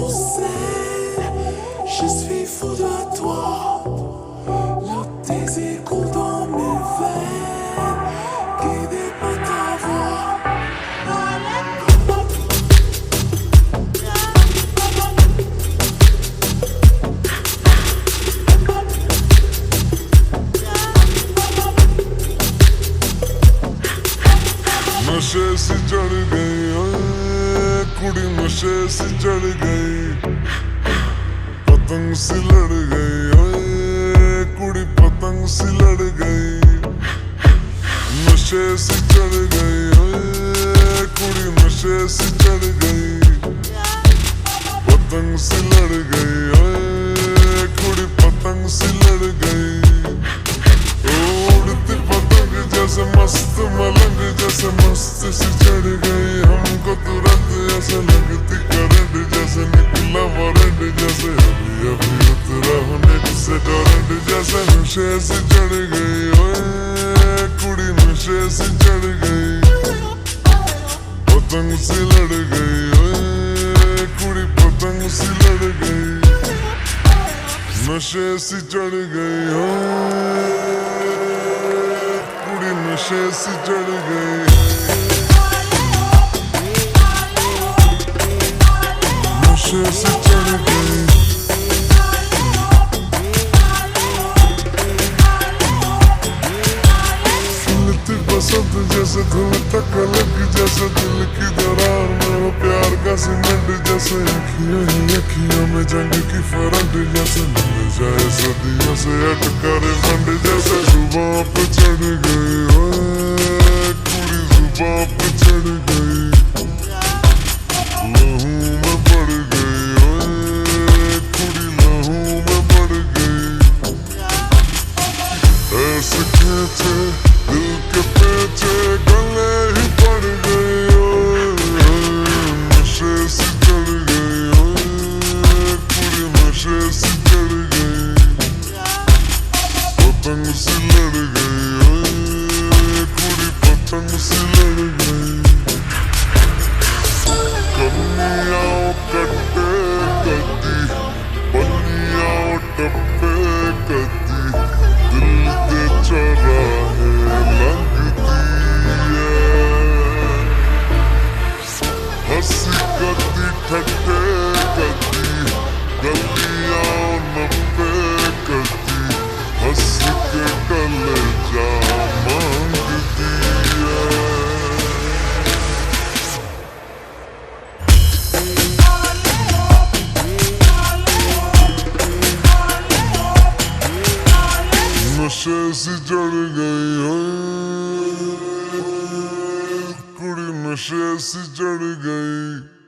ton sel, je suis fou de toi. Le désir coule dans mes veines, guidé par ta voix. नशे से चढ़ गई ओए कुड़ी, नशे से चढ़ गई, पतंग से लड़ गई ओए कुड़ी, पतंग से लड़ गई। नशे से चढ़ गई ओए कुड़ी, नशे से चढ़ गई, पतंग से लड़ गई ओए कुड़ी, पतंग से लड़ गई। उड़ती पतंग जैसे मस्त मलंग, जैसे मस्त से चढ़ गई हमको तुरंत, ऐसा लगती करंट जैसे निकला वारंट, जैसे अभी अभी उतरा होने से टोरेंट, जैसे नशे से चढ़ गई ओए कुड़ी, नशे से चढ़ गई, पतंग से लड़ गई ओए कुड़ी, पतंग से लड़ गई। नशे से चढ़ गई ओए कुड़ी, नशे से चढ़ गई, नशे से चढ़ गई। फूलती बसंत जैसे धुल तक लग, जैसे दिल की दरार में हो प्यार का सीमेंट, जैसे अखियों ही अखियों में जंग की फरंट, जैसे मिल जाए सदियों से अटका रे फंड, जैसे जुबां पे चढ़ गई ओए कुड़ी, जुबां पे चढ़ गई, लहू में बढ़ गई ओए कुड़ी, लहू में बढ़ गई। ऐसे खींचे दिल के पेचे गले ही पड़ गई ओए, नशे से चढ़ गई ओए कुड़ी, नशे से चढ़ गई, पतंग से लड़ गई ओए कुड़ी, पतंग से लड़ गई। कन्नियाँ कट्टे कद्दी, बल्लियाँ टप्पे कद्दी, दिल दे चौराहे लगती है, हंसी कद्दी ठट्टे कद्दी, गलियाँ नप्पे कद्दी, हंस के टल जा मांगती है। नशे से चढ़ गई ओए कुड़ी, नशे से चढ़ गई।